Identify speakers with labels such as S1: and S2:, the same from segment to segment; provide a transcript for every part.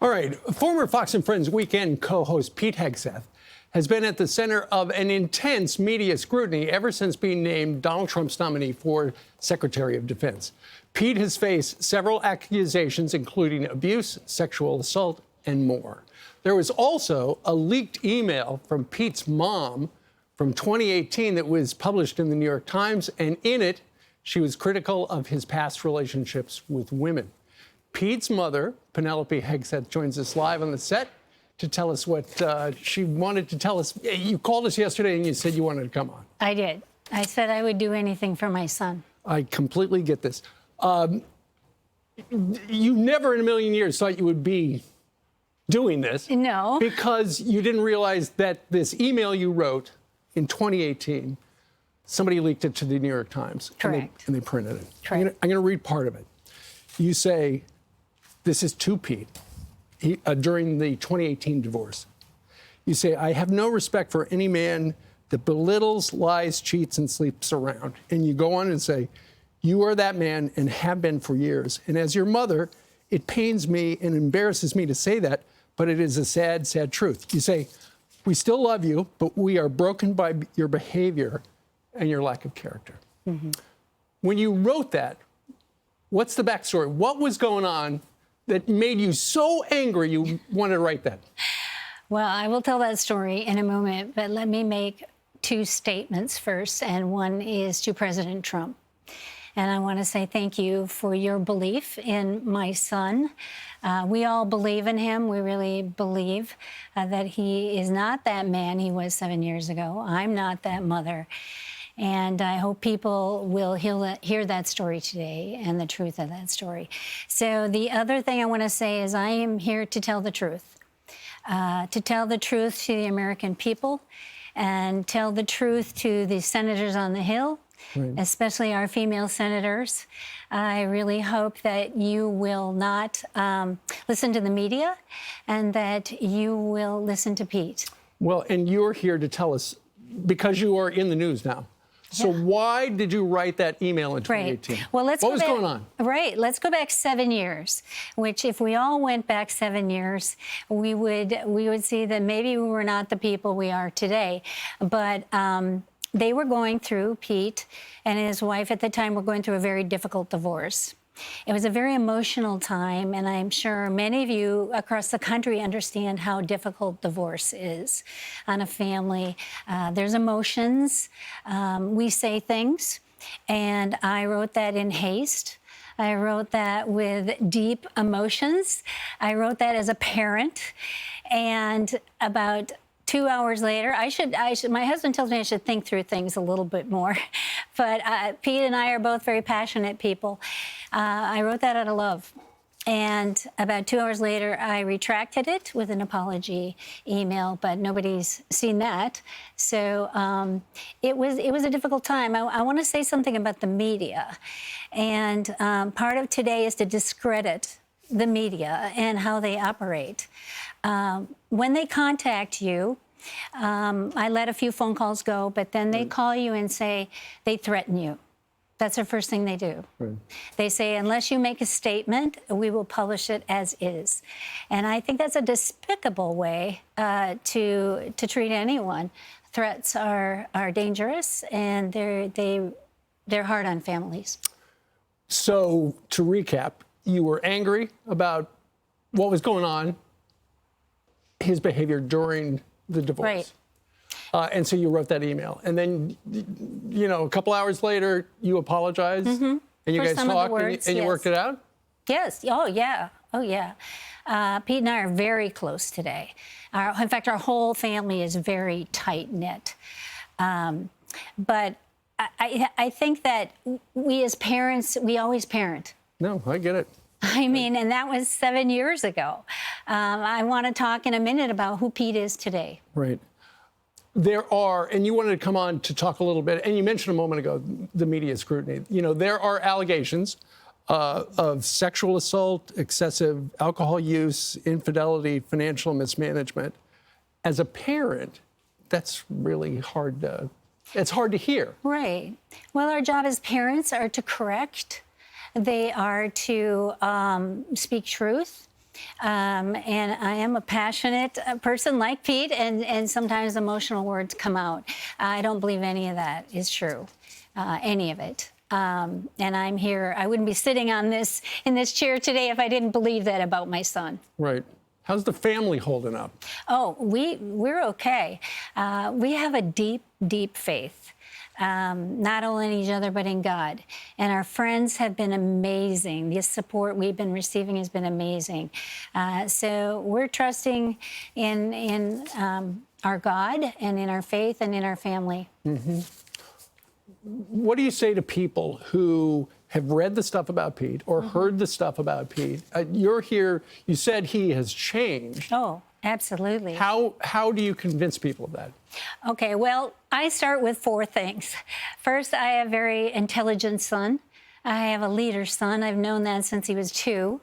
S1: All right, former Fox and Friends Weekend co-host Pete Hegseth has been at the center of an intense media scrutiny ever since being named Donald Trump's nominee for Secretary of Defense. Pete has faced several accusations, including abuse, sexual assault, and more. There was also a leaked email from Pete's mom from 2018 that was published in the New York Times, and in it, she was critical of his past relationships with women. Pete's mother, Penelope Hegseth, joins us live on the set to tell us what she wanted to tell us. You called us yesterday and you said you wanted to come on.
S2: I did. I said I would do anything for my son.
S1: I completely get this. You never in a million years thought you would be doing this.
S2: No.
S1: Because you didn't realize that this email you wrote in 2018, somebody leaked it to the New York Times.
S2: Correct.
S1: And they printed it.
S2: Correct.
S1: I'm going to read part of it. You say, this is to Pete, during the 2018 divorce. You say, I have no respect for any man that belittles, lies, cheats, and sleeps around. And you go on and say, you are that man and have been for years. And as your mother, it pains me and embarrasses me to say that, but it is a sad, sad truth. You say, we still love you, but we are broken by your behavior and your lack of character. Mm-hmm. When you wrote that, what's the backstory? What was going on that made you so angry you wanted to write that?
S2: Well, I will tell that story in a moment, but let me make two statements first, and one is to President Trump. And I want to say thank you for your belief in my son. We all believe in him. We really believe that he is not that man he was 7 years ago. I'm not that mother. And I hope people will hear that story today and the truth of that story. So the other thing I want to say is I am here to tell the truth to the American people and tell the truth to the senators on the Hill, right, especially our female senators. I really hope that you will not listen to the media and that you will listen to Pete.
S1: Well, and you're here to tell us, because you are in the news now. So why did you write that email in 2018?
S2: Right. Well, what was going on? Right. Let's go back 7 years, which if we all went back 7 years, we would see that maybe we were not the people we are today. But they were going through, Pete and his wife at the time were going through a very difficult divorce. It was a very emotional time, and I'm sure many of you across the country understand how difficult divorce is on a family. There's emotions. We say things, and I wrote that in haste. I wrote that with deep emotions. I wrote that as a parent, and about 2 hours later, my husband tells me I should think through things a little bit more, but Pete and I are both very passionate people. I wrote that out of love. And about 2 hours later, I retracted it with an apology email, but nobody's seen that. So it was a difficult time. I want to say something about the media. And part of today is to discredit the media and how they operate. When they contact you, I let a few phone calls go, but then they call you and say they threaten you. That's the first thing they do. Right. They say, unless you make a statement, we will publish it as is. And I think that's a despicable way to treat anyone. Threats are dangerous, and they're hard on families.
S1: So to recap, you were angry about what was going on, his behavior during the divorce.
S2: Right.
S1: And so you wrote that email. And then, you know, a couple hours later, you apologized. Mm-hmm. And you guys talked and you worked it out?
S2: Yes. Oh, yeah. Oh, yeah. Pete and I are very close today. In fact, our whole family is very tight-knit. But I think that we as parents, we always parent.
S1: No, I get it.
S2: I mean, and that was 7 years ago. I want to talk in a minute about who Pete is today.
S1: Right. There are, and you wanted to come on to talk a little bit, and you mentioned a moment ago the media scrutiny. You know, there are allegations of sexual assault, excessive alcohol use, infidelity, financial mismanagement. As a parent, that's really hard to, it's hard to hear.
S2: Right. Well, our job as parents are to correct. They are to speak truth. And I am a passionate person like Pete, and sometimes emotional words come out. I don't believe any of that is true, any of it. And I'm here. I wouldn't be sitting in this chair today if I didn't believe that about my son.
S1: Right. How's the family holding up?
S2: Oh, we're okay. We have a deep, deep faith. Not only in each other, but in God. And our friends have been amazing. The support we've been receiving has been amazing. So we're trusting in our God and in our faith and in our family.
S1: Mm-hmm. What do you say to people who have read the stuff about Pete or heard the stuff about Pete? You're here, you said he has changed.
S2: Oh, absolutely.
S1: How do you convince people of that?
S2: Okay, well, I start with 4 things. First, I have a very intelligent son. I have a leader son. I've known that since he was 2.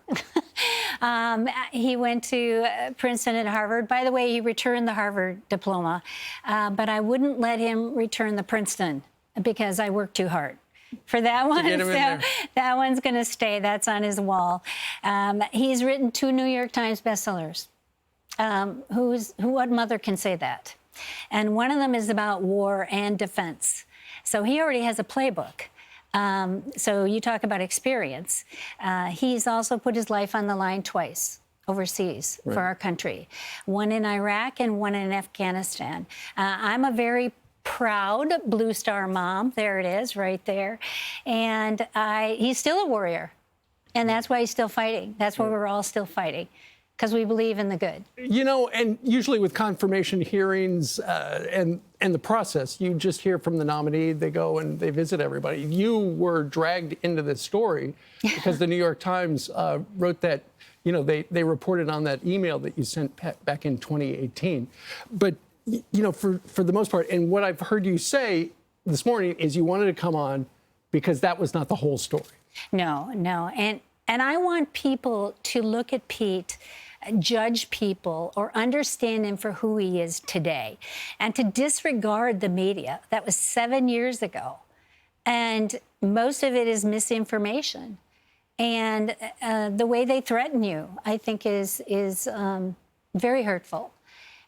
S2: He went to Princeton and Harvard. By the way, he returned the Harvard diploma, but I wouldn't let him return the Princeton because I worked too hard for that one. So that one's going to stay. That's on his wall. He's written 2 New York Times bestsellers. What mother can say that? And one of them is about war and defense. So he already has a playbook. So you talk about experience. He's also put his life on the line twice overseas for our country, one in Iraq and one in Afghanistan. I'm a very proud Blue Star mom. There it is, right there. And he's still a warrior. And that's why he's still fighting. That's why we're all still fighting, because we believe in the good. You
S1: know, and usually with confirmation hearings and the process, you just hear from the nominee, they go and they visit everybody. You were dragged into this story because the New York Times wrote that, you know, they reported on that email that you sent back in 2018. But, you know, for the most part, and what I've heard you say this morning is you wanted to come on because that was not the whole story.
S2: No. And I want people to look at Pete, judge people, or understand him for who he is today, and to disregard the media. That was 7 years ago. And most of it is misinformation. And the way they threaten you, I think, is very hurtful.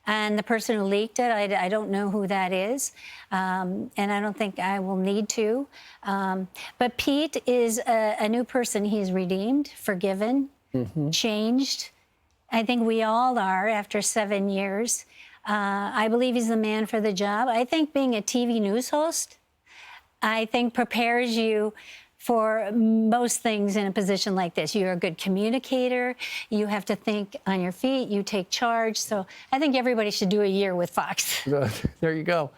S2: And the person who leaked it, I don't know who that is, and I don't think I will need to. But Pete is a new person. He's redeemed, forgiven, changed. I think we all are after 7 years. I believe he's the man for the job. I think being a TV news host, I think prepares you for most things in a position like this. You're a good communicator. You have to think on your feet. You take charge. So I think everybody should do a year with Fox.
S1: There you go.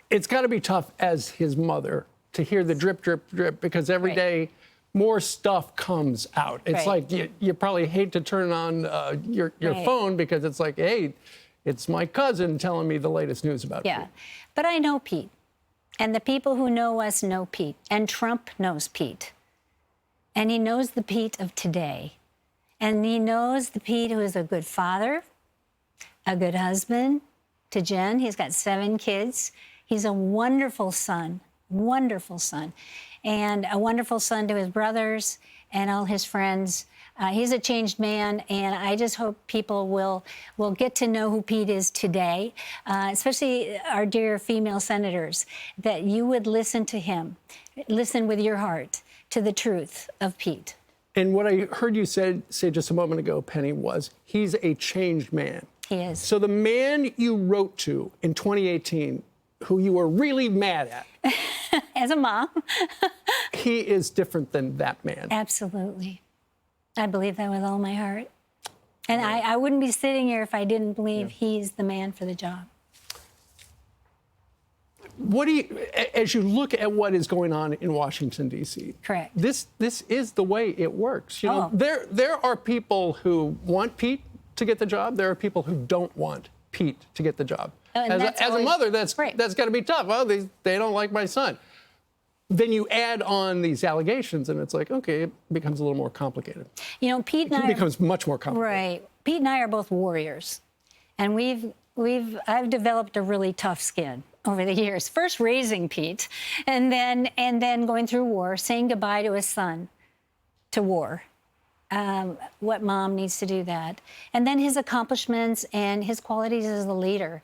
S1: It's got to be tough as his mother to hear the drip, drip, drip, because every day more stuff comes out. It's like you probably hate to turn on your phone because it's like, hey, it's my cousin telling me the latest news about Pete.
S2: But I know Pete. And the people who know us know Pete. And Trump knows Pete. And he knows the Pete of today. And he knows the Pete who is a good father, a good husband to Jen. He's got 7 kids. He's a wonderful son, and a wonderful son to his brothers and all his friends. He's a changed man, and I just hope people will get to know who Pete is today, especially our dear female senators, that you would listen to him, listen with your heart to the truth of Pete.
S1: And what I heard you say just a moment ago, Penny, was he's a changed man.
S2: He is.
S1: So the man you wrote to in 2018, who you were really mad at.
S2: As a mom.
S1: He is different than that man.
S2: Absolutely. I believe that with all my heart. And I wouldn't be sitting here if I didn't believe he's the man for the job.
S1: What do you, as you look at what is going on in Washington, D.C.,
S2: correct.
S1: This is the way it works. You know, there are people who want Pete to get the job. There are people who don't want Pete to get the job. As a mother, that's got to be tough. Well, they don't like my son. Then you add on these allegations, and it's like, okay, it becomes a little more complicated.
S2: You know, Pete and I
S1: becomes much more complicated.
S2: Right. Pete and I are both warriors, and I've developed a really tough skin over the years. First raising Pete, and then going through war, saying goodbye to his son, to war. what mom needs to do that. And then his accomplishments and his qualities as a leader.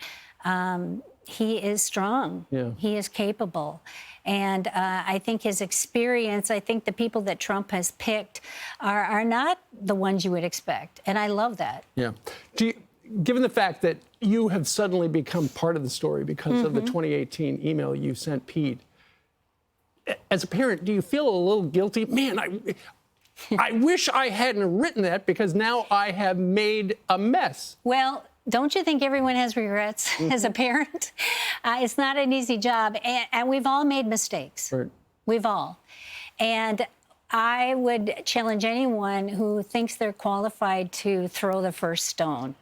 S2: He is strong.
S1: Yeah.
S2: He is capable. And I think his experience, I think the people that Trump has picked are not the ones you would expect. And I love that.
S1: Yeah. Given the fact that you have suddenly become part of the story because of the 2018 email you sent Pete, as a parent, do you feel a little guilty? Man, I wish I hadn't written that because now I have made a mess.
S2: Well, don't you think everyone has regrets as a parent? It's not an easy job, and we've all made mistakes.
S1: Right.
S2: We've all. And I would challenge anyone who thinks they're qualified to throw the first stone.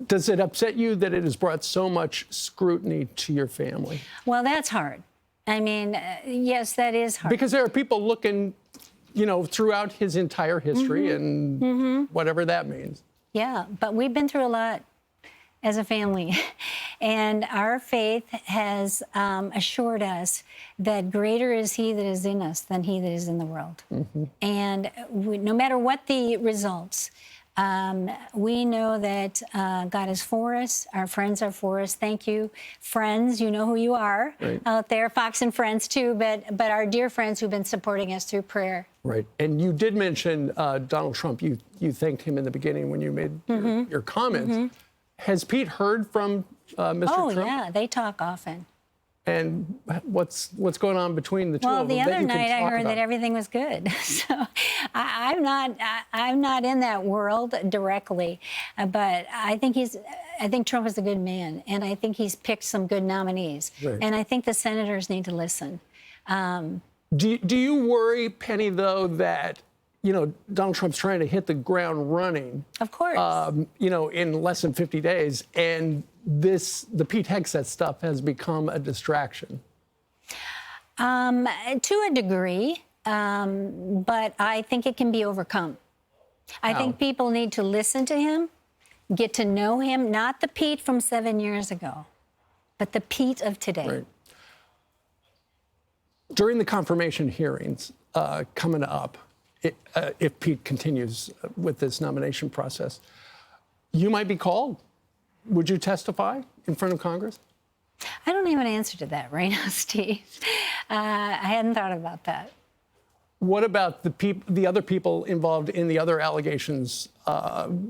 S1: Does it upset you that it has brought so much scrutiny to your family?
S2: Well, that's hard. I mean, yes, that is hard.
S1: Because there are people looking, throughout his entire history and whatever that means.
S2: Yeah, but we've been through a lot as a family. And our faith has assured us that greater is he that is in us than he that is in the world. And no matter what the results, we know that God is for us. Our friends are for us. Thank you, friends. You know who you are out there, Fox and Friends too, but our dear friends who've been supporting us through prayer.
S1: Right. And you did mention Donald Trump. You thanked him in the beginning when you made your comments. Has Pete heard from Mr. Trump?
S2: Oh, yeah, they talk often.
S1: And what's going on between the two
S2: well,
S1: of them?
S2: the
S1: that
S2: other
S1: you can
S2: night I
S1: talk
S2: heard
S1: about?
S2: that everything was good. So I'm not in that world directly, but I think Trump is a good man, and I think he's picked some good nominees, and I think the senators need to listen.
S1: Do you worry, Penny, though, that Donald Trump's trying to hit the ground running?
S2: Of course.
S1: In less than 50 days, and the Pete Hegseth stuff has become a distraction?
S2: To a degree, but I think it can be overcome. I think people need to listen to him, get to know him, not the Pete from 7 years ago, but the Pete of today.
S1: Right. During the confirmation hearings coming up, if Pete continues with this nomination process, you might be called. Would you testify in front of Congress?
S2: I don't have an answer to that right now, Steve. I hadn't thought about that.
S1: What about the other people involved in the other allegations?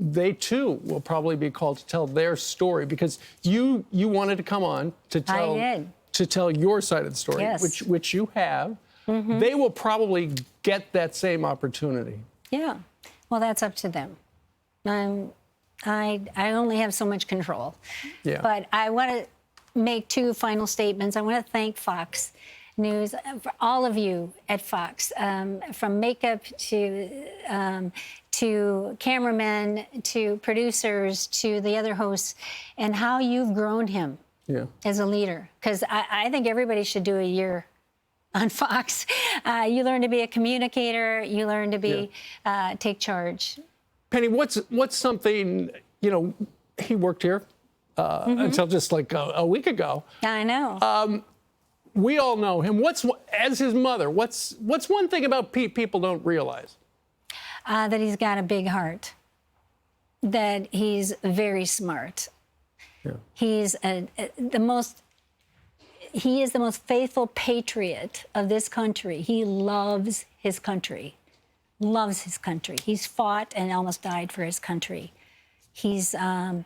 S1: They too will probably be called to tell their story because you wanted to come on to tell your side of the story,
S2: yes.
S1: which you have. They will probably get that same opportunity.
S2: Yeah. Well, that's up to them. I only have so much control.
S1: Yeah.
S2: But I want to make two final statements. I want to thank Fox News, for all of you at Fox, from makeup to cameramen, to producers, to the other hosts, and how you've grown him as a leader. Because I think everybody should do a year on Fox. You learn to be a communicator. You learn to be take charge.
S1: Penny, what's something, he worked here until just like a week ago.
S2: I know.
S1: We all know him. As his mother, what's one thing about Pete people don't realize?
S2: That he's got a big heart, that he's very smart.
S1: Yeah.
S2: He is the most faithful patriot of this country. He loves his country. Loves his country. He's fought and almost died for his country. He's a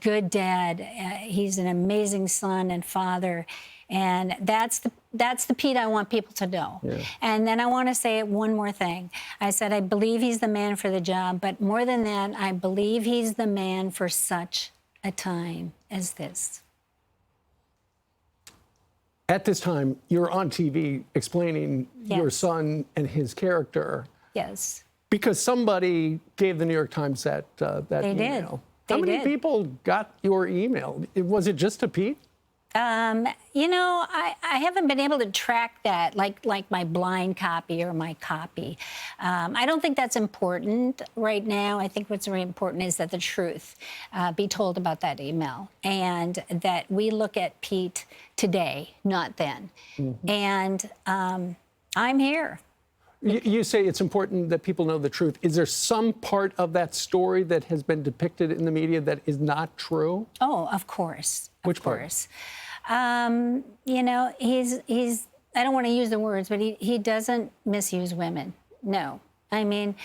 S2: good dad. He's an amazing son and father, and that's the Pete I want people to know. Yeah. And then I want to say one more thing. I said I believe he's the man for the job, but more than that, I believe he's the man for such a time as this.
S1: At this time, you're on TV explaining your son and his character.
S2: Yes.
S1: Because somebody gave the New York Times that
S2: They
S1: email.
S2: Did.
S1: How many people got your email? Was it just to Pete?
S2: I haven't been able to track that, like my blind copy or my copy. I don't think that's important right now. I think what's very important is that the truth be told about that email, and that we look at Pete today, not then. And I'm here.
S1: You say it's important that people know the truth. Is there some part of that story that has been depicted in the media that is not true?
S2: Oh, of course.
S1: Which
S2: of course. You know, he's I don't want to use the words, but he doesn't misuse women. No. I mean,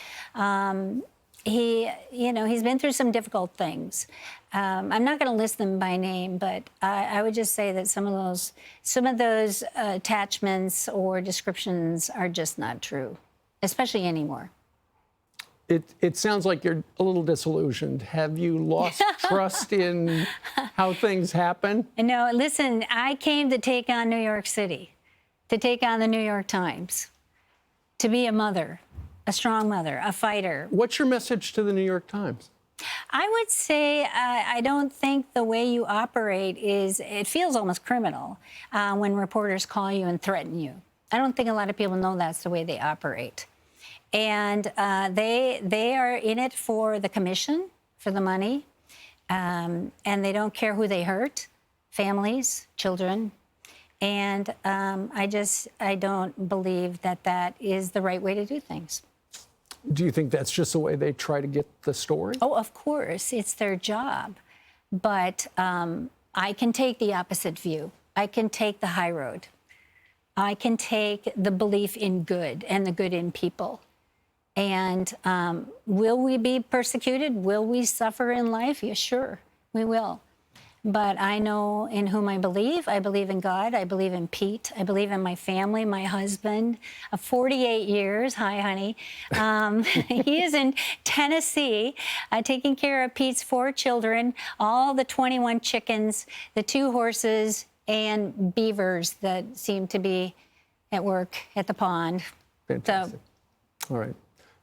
S2: he's been through some difficult things. I'm not going to list them by name, but I would just say that some of those attachments or descriptions are just not true, especially anymore.
S1: It sounds like you're a little disillusioned. Have you lost trust in how things happen?
S2: No, listen, I came to take on New York City, to take on the New York Times, to be a mother, a strong mother, a fighter.
S1: What's your message to the New York Times?
S2: I would say I don't think the way you operate it feels almost criminal when reporters call you and threaten you. I don't think a lot of people know that's the way they operate. And they are in it for the commission, for the money, and they don't care who they hurt, families, children. And I don't believe that is the right way to do things.
S1: Do you think that's just the way they try to get the story?
S2: Oh, of course, it's their job. But I can take the opposite view. I can take the high road. I can take the belief in good and the good in people. And will we be persecuted? Will we suffer in life? Yeah, sure, we will. But I know in whom I believe. I believe in God. I believe in Pete. I believe in my family, my husband of 48 years. Hi, honey. He is in Tennessee taking care of Pete's 4 children, all the 21 chickens, the 2 horses, and beavers that seem to be at work at the pond.
S1: Fantastic. All right.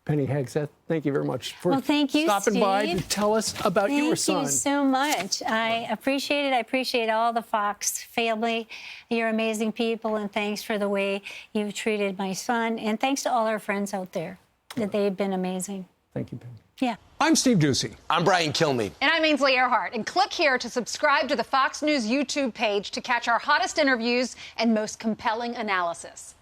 S1: Penny Hegseth, thank you very much for
S2: stopping
S1: by to tell us about your son.
S2: Thank you so much. I appreciate it. I appreciate all the Fox family. You're amazing people, and thanks for the way you've treated my son. And thanks to all our friends out there, that they've been amazing.
S1: Thank you, Penny.
S2: Yeah.
S1: I'm Steve Ducey.
S3: I'm Brian Kilmeade.
S4: And I'm Ainsley Earhart. And click here to subscribe to the Fox News YouTube page to catch our hottest interviews and most compelling analysis.